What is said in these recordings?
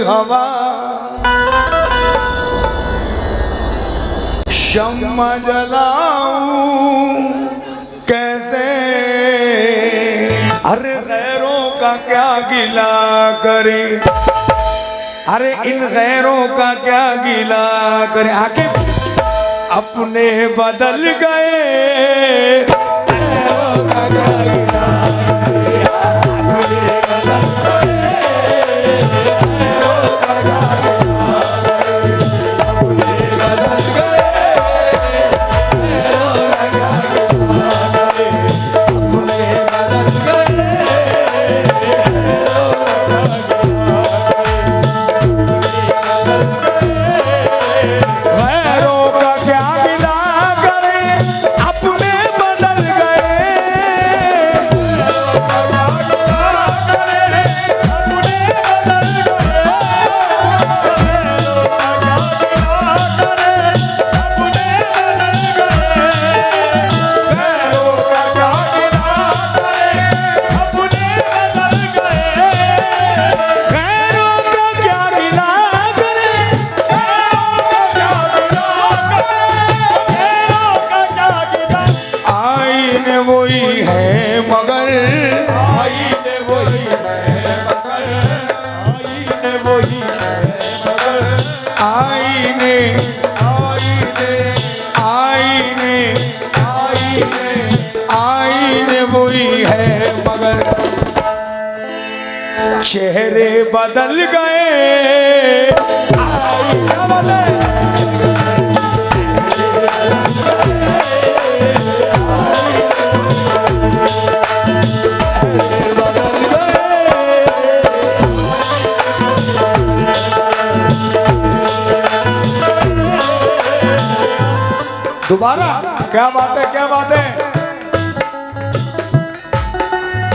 हवा शम्मा जलाऊं कैसे, अरे गैरों का क्या गिला करे, अरे इन गैरों का क्या गिला करे। आके अपने बदल गए, गैरों का क्या गिला करे, अपने बदल गए, गैरों का क्या गिला करे, अपने बदल गए, गैरों का क्या गिला करे, अपने बदल गए, गैरों का क्या गिला करे, अपने बदल गए, आईने आईने आईने आईने आईने वही है मगर चेहरे बदल गए, आईना बदल दोबारा। क्या बात है, क्या बात है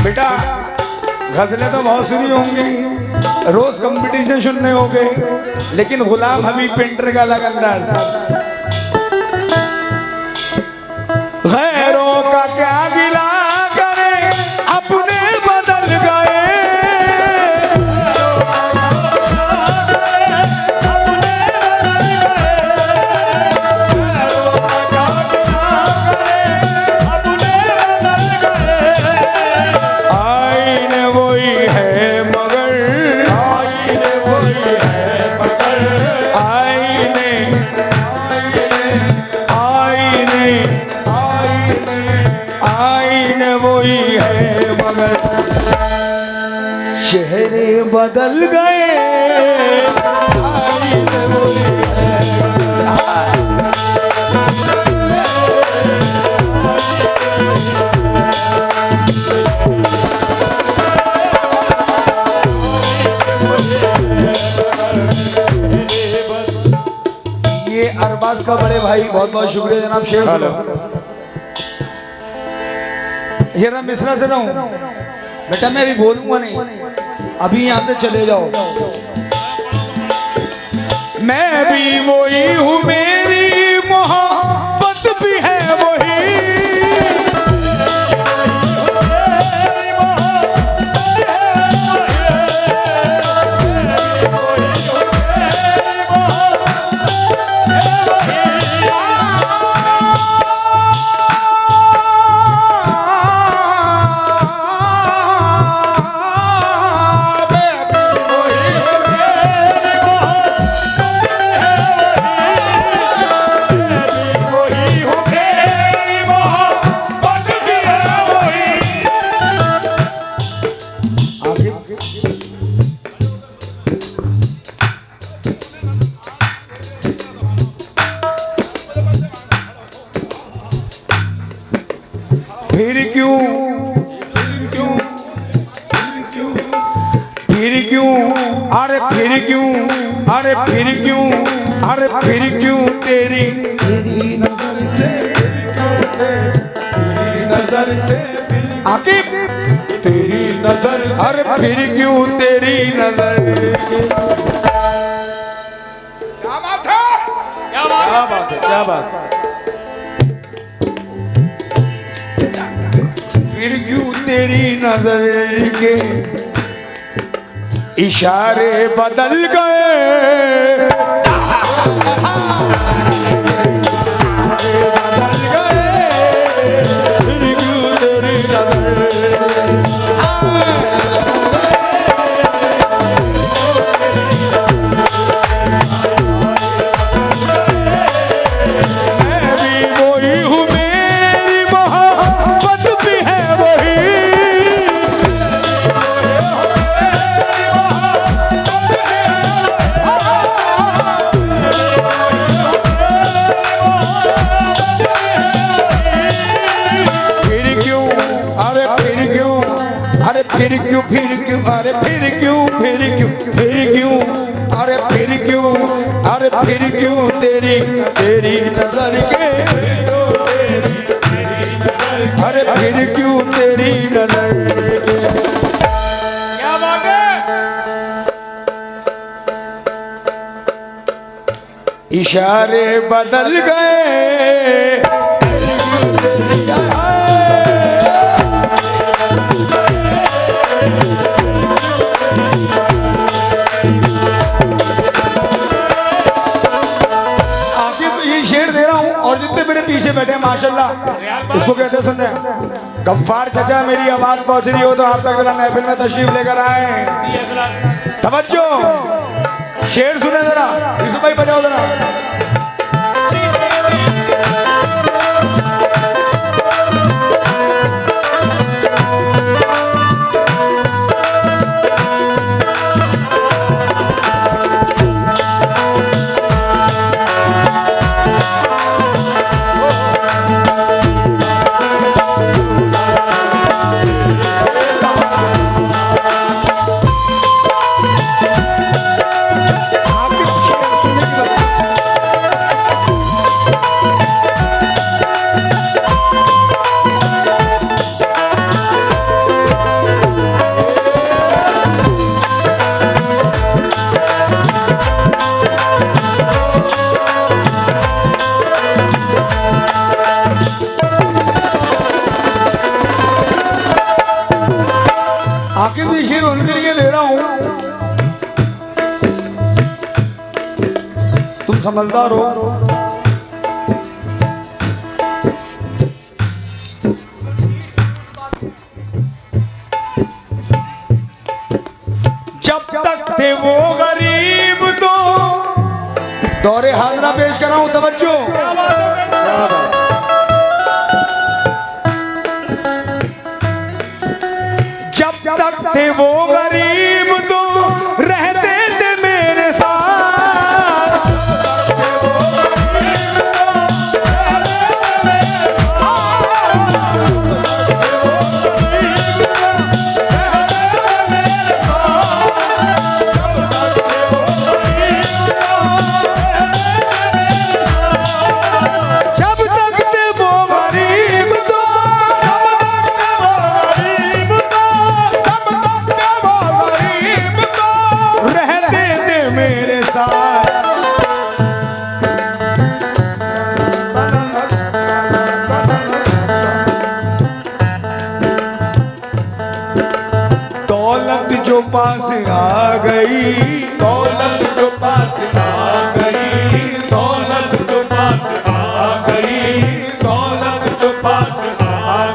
बेटा। गजलें तो बहुत सुनी होंगी, रोज कंपटीशन सुनने होंगे, लेकिन गुलाम हबीब पेंटर का अलग अंदाज। गैरों का क्या गिला करे, अपने बदल गए, चेहरे बदल गए, ये अरबाज का बड़े भाई, बहुत बहुत शुक्रिया जनाब शेख। ये ना मिश्रा से रहूं बेटा, मैं भी बोलूंगा नहीं, अभी यहाँ से चले जाओ। मैं भी वही हूँ, मेरी मोहब्बत भी है वही, फिर क्यों अरे फिर क्यों, अरे फिर क्यों, अरे फिर क्यों तेरी नजर से आके तेरी नजर, अरे फिर क्यों तेरी नजर। क्या बात है, क्या बात है, क्या बात है। फिर क्यों तेरी नजर के इशारे बदल गए, बदल गए, फिर क्यों तेरी नजर। मैं भी वही हूँ, मेरी मोहब्बत भी है वही। फिर क्यों, अरे फिर क्यों, अरे फिर क्यों, अरे फिर क्यों तेरी तेरी नजर के, अरे फिर क्यों तेरी नजर के। क्या बात है। इशारे बदल गए, और जितने मेरे पीछे बैठे हैं माशाल्लाह, इसको कहते सुन रहे हैं गफ्फार चचा, मेरी आवाज पहुंच रही हो तो आप तक महफिल में तशरीफ लेकर आए। तवज्जो, शेर सुने जरा, यूसुफ भाई बजाओ जरा। आखिर भी शेर उनके लिए दे रहा हूं, तुम समझदार हो। जब तक थे वो गरीब तो दौरे हाजरा पेश कर रहा हूं, तवज्जो। जब तक थे वो गरीब तो रहते थे मेरे साथ, जब तक थे वो गरीब तो, रहते थे मेरे साथ। दौलत जो पास आ गई, दौलत जो पास आ गई, दौलत जो पास आ गई, दौलत जो पास आ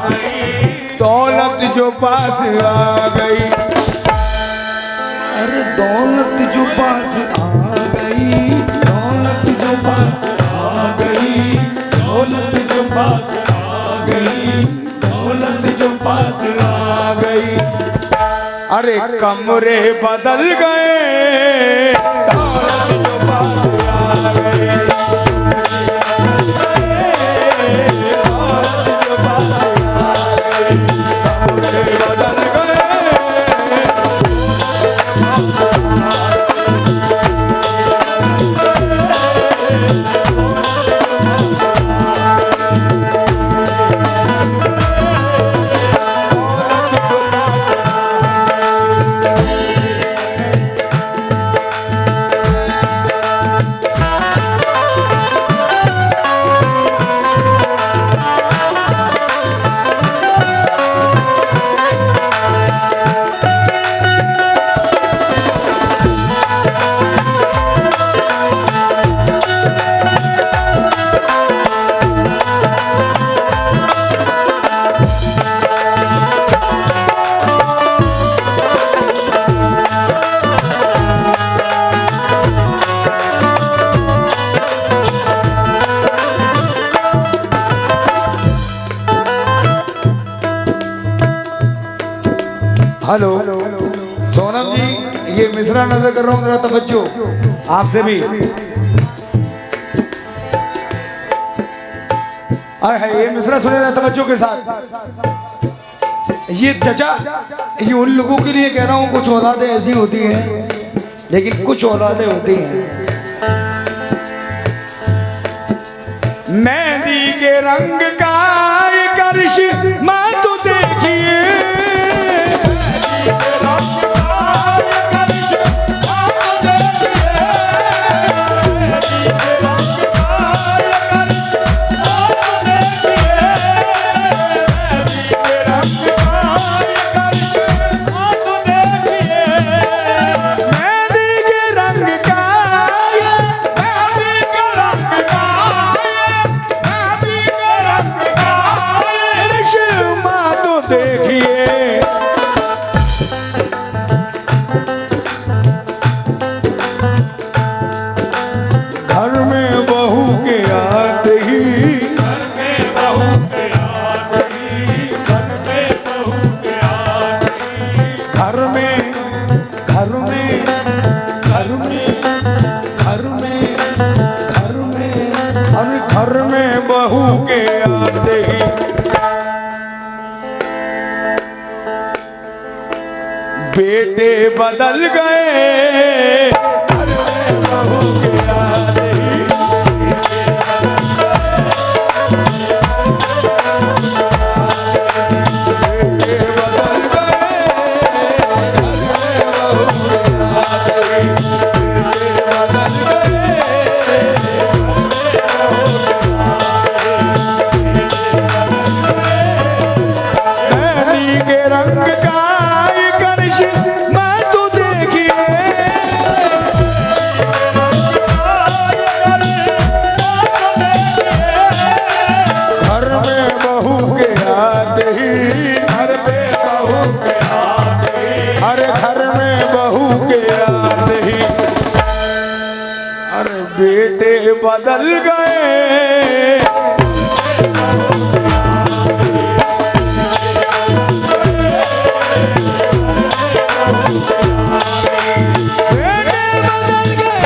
गई, दौलत जो पास आ गई, अरे दौलत जो पास आ गई, दौलत जो पास आ गई, दौलत जो पास आ गई, दौलत जो पास आ गई। अरे कमरे बदल गए, दौलत जो पास आ गई, दौलत जो पास आ गई, कमरे बदल गए। हेलो सोनम जी, ये मिश्रा नजर कर रहा हूँ, जरा तवज्जो आपसे भी। आए है ये मिश्रा सुने जरा तवज्जो के साथ। ये चचा, ये उन लोगों के लिए कह रहा हूँ, कुछ औलादें ऐसी होती हैं, लेकिन कुछ औलादें होती हैं। मेहंदी के रंग का एक करिश्मा तो देखिए, घर में बहू के आते ही बेटे बदल गए, घर में बहू के आते ही बेटे बदल गए, घर में बहू के आते ही बेटे बदल गए। बेटे बदल गए,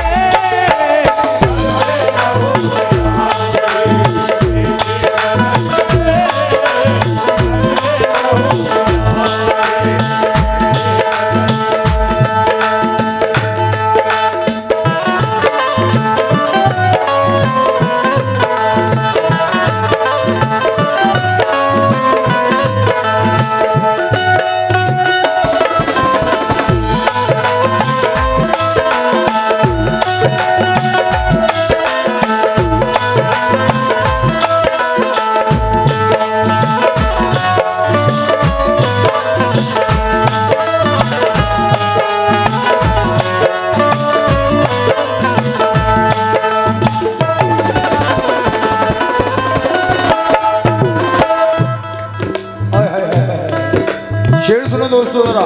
शेर सुनो दोस्तों जरा।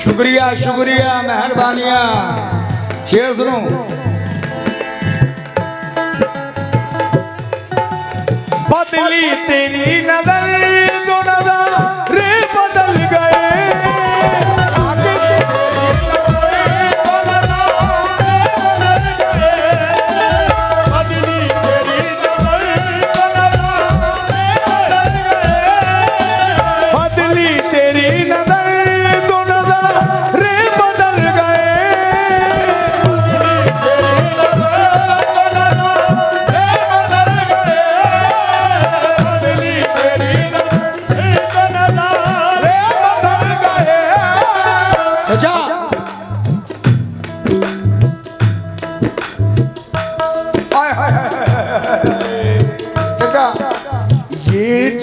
शुक्रिया शुक्रिया मेहरबानिया। शेर सुनो। बदली तेरी नजर तो नजर बदल गए,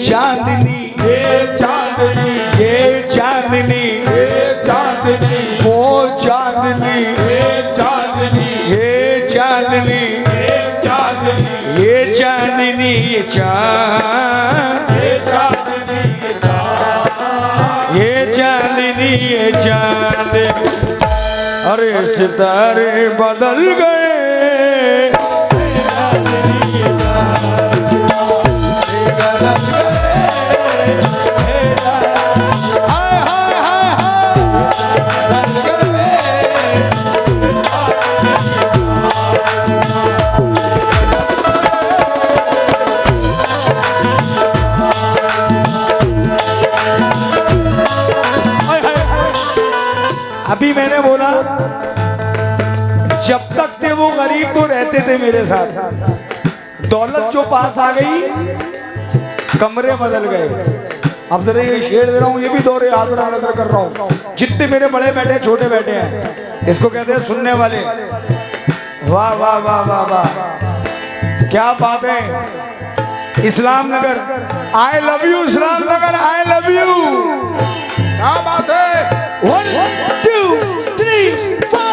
चांदनी ये चांदनी ये चांदनी ये चांदनी वो चांदनी ये चांदनी ये चांदनी ये चांदनी ये चांदनी ये चांद ये चांदनी ये चांद ये चांदनी ये चांद। अरे सितारे बदल गए, गरज गए मेरा हाय हाय हाय हाय गरज गए अभी मैंने बोला जब तक थे वो गरीब तो रहते थे मेरे साथ, दौलत जो पास आ गई कमरे बदल गए। अब जरा ये शेर दे रहा हूँ, ये भी दौरे हाथ नजर कर रहा हूँ। जितने मेरे बड़े बैठे छोटे बैठे हैं, इसको कहते हैं सुनने वाले। वाह वाह वाह वाह वाह, क्या बात है। Islam Nagar, I love you Islam Nagar, I love you. क्या बात है। 1 2 3 4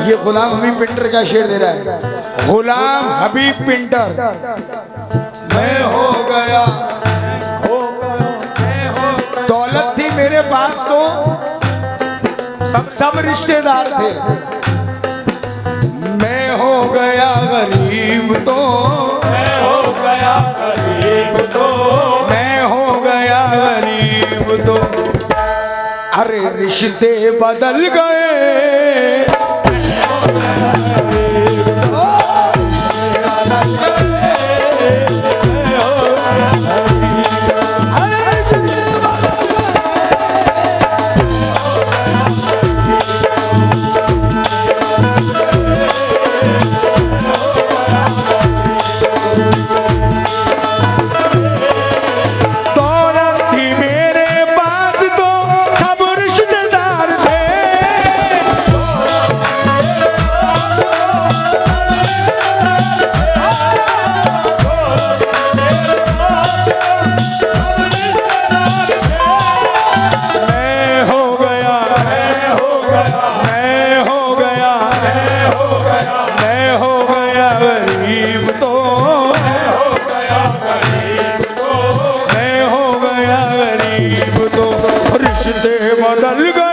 ये गुलाम हबीब पिंटर का शेर दे रहा है। गुलाम हबीब पिंटर, मैं हो गया दौलत थी मेरे पास तो सब रिश्तेदार थे, मैं हो गया गरीब तो मैं हो गया गरीब तो मैं हो गया गरीब तो अरे रिश्ते बदल गए बदल गए।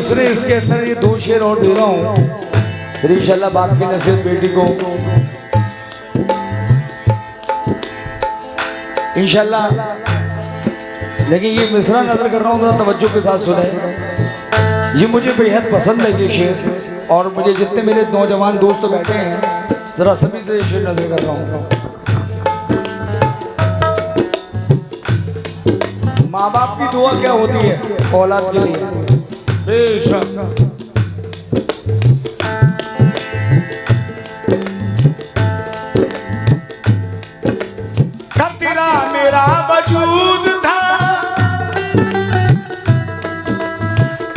मिसरे इसके अंदर ये 2 शेर और दे रहा हूँ, फिर इंशाल्लाह बाप की नसीब बेटी को इंशाल्लाह। लेकिन ये मिसरा नजर कर रहा हूँ, थोड़ा तवज्जो के साथ सुने। ये मुझे बेहद पसंद है ये शेर, और मुझे जितने मेरे नौजवान दोस्त बैठे हैं जरा सभी से ये शेर नजर कर रहा हूँ। माँ बाप की दुआ क्या होती है औलाद के लिए? बेशक कब तेरा मेरा वजूद था,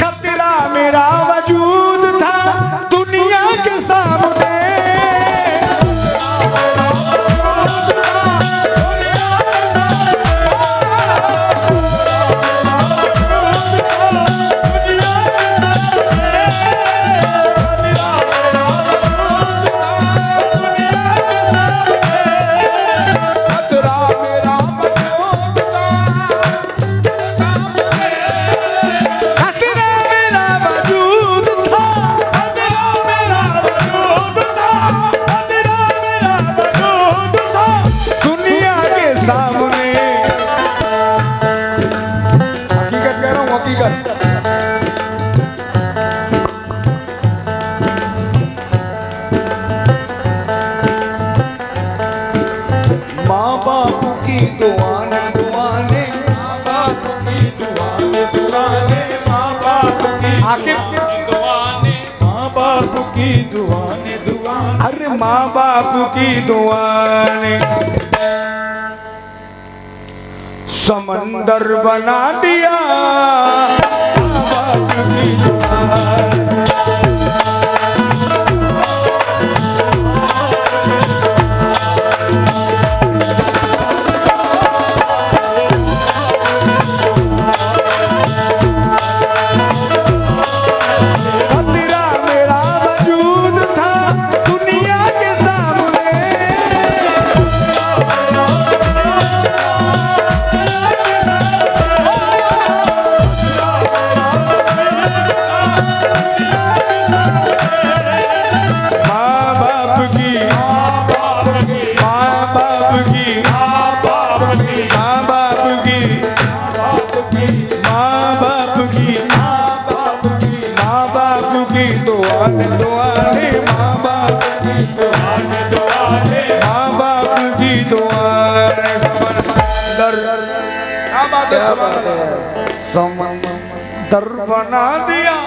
कब तेरा मेरा वजूद था दुनिया के सामने, अरे माँ बाप की दुआएं समंदर बना दिया, माँ बाप की दुआएं समंदर बना दिया।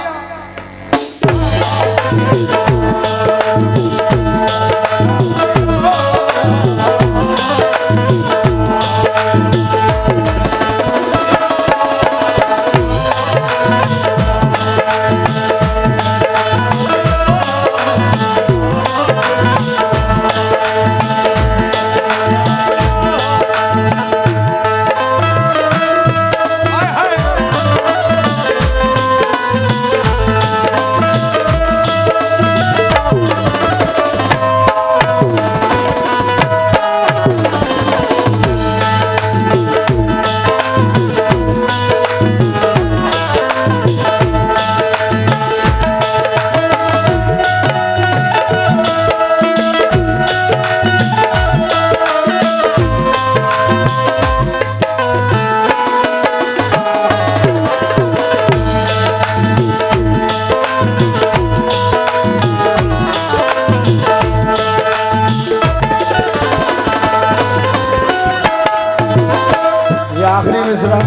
आखिरी मिसरा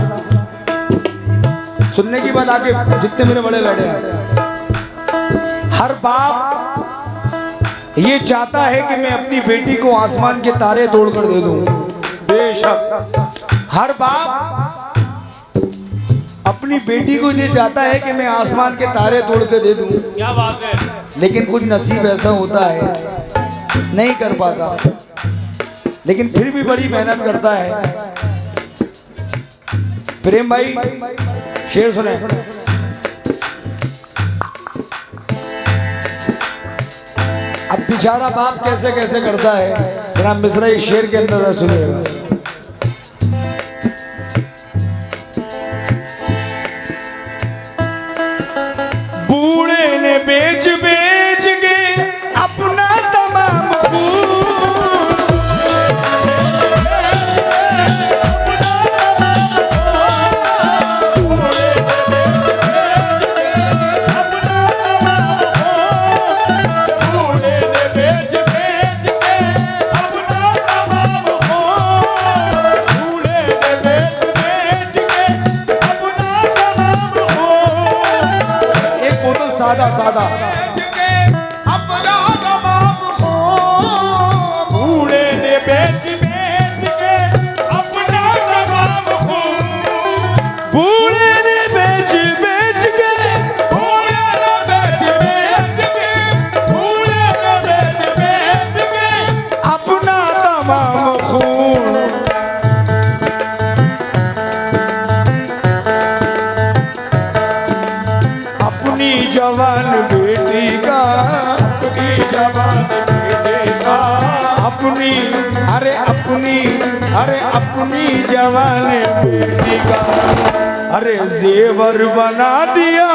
सुनने की बात आगे जितने मेरे बड़े बैठे हैं, हर बाप ये चाहता है कि मैं अपनी बेटी को आसमान के तारे तोड़कर दे दूं। बेशक हर बाप अपनी बेटी को ये चाहता है कि मैं आसमान के तारे तोड़ के दे दूं। क्या बात है। लेकिन कुछ नसीब ऐसा होता है नहीं कर पाता, लेकिन फिर भी बड़ी मेहनत करता है। प्रेम भाई शेर सुने। अब बेचारा बाप कैसे कैसे करता है, जरा मिसरा इस शेर के अंदर सुनिएगा। सादा सादा अपना तमाम खून बूढ़े ने बेच के अपना तमाम खून बूढ़े ने बेच के बूढ़े ने बेच के बूढ़े ने बेच के अपना तमाम खून अपनी जवान बेटी का अपनी जवान बेटे का अपनी अरे अपनी जवान बेटी का अरे जेवर बना दिया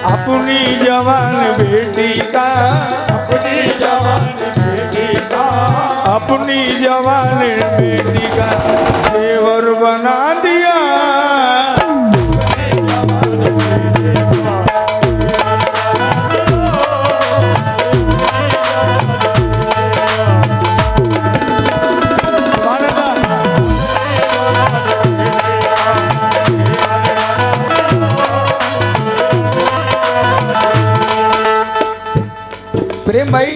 अपनी जवान बेटी का अपनी जवान बेटी का अपनी जवान बेटी का जेवर बना दिया प्रेम भाई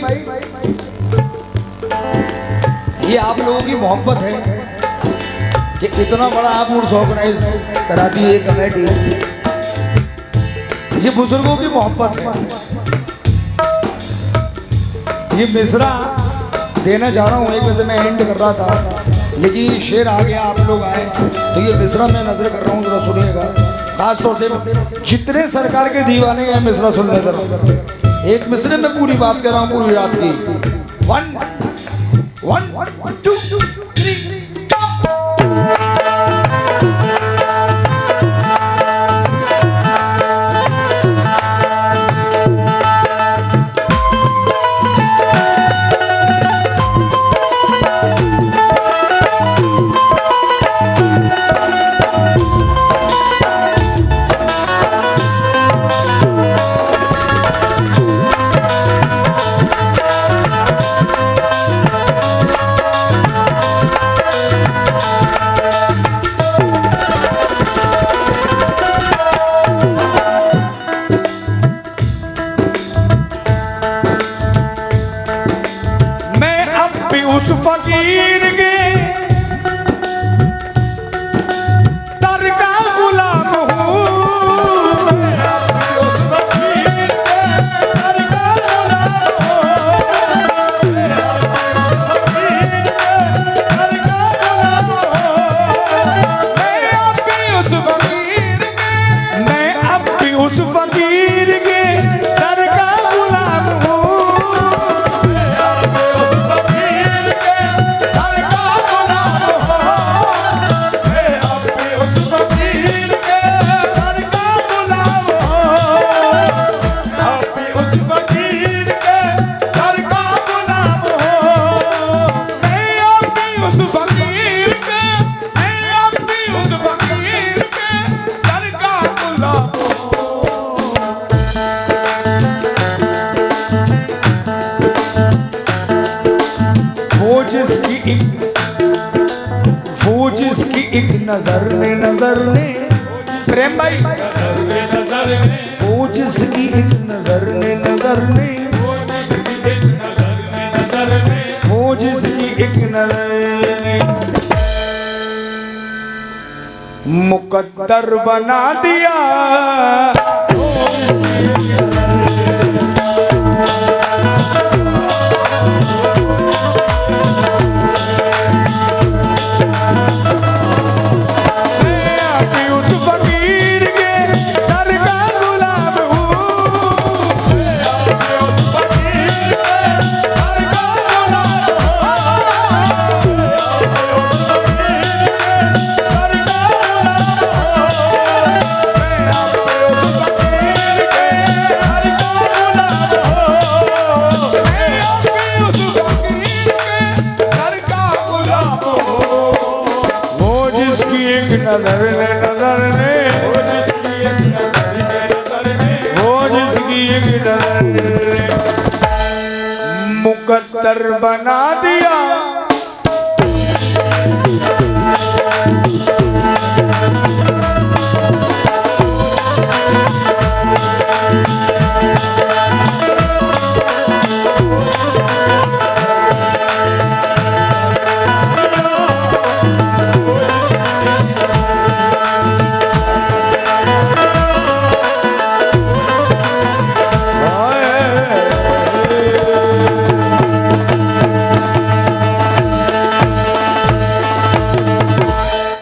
ये आप लोगों की मोहब्बत है कि इतना बड़ा आप उर्स ऑर्गेनाइज कराती है कमेटी। ये बुजुर्गों की मोहब्बत है। ये मिसरा देना चाह रहा हूँ, एक वजह मैं एंड कर रहा था लेकिन ये शेर आ गया, आप लोग आए तो ये मिसरा मैं नजर कर रहा हूँ, जरा सुनिएगा। खासतौर से जितने सरकार के दीवाने हैं मिसरा सुनने जरा, एक मिसरे में पूरी बात कर रहा हूँ पूरी रात की। 1 1 2 3 उस फकीर के दर का गुलाम हूँ, उस फकीर के दर का गुलाम हूँ, मैं अब भी उस फकीर के मैं अब भी उस फकीर के दर का गुलाम हूँ। वो जिसकी एक नजर ने प्रेम भाई, वो जिसकी एक नजर ने वो जिसकी एक नजर ने मुकद्दर बना दिया। उस फकीर के दर नजर ने नजर ने वो जिसकी एक नजर ने वो जिसकी एक नजर ने मुकद्दर बना दिया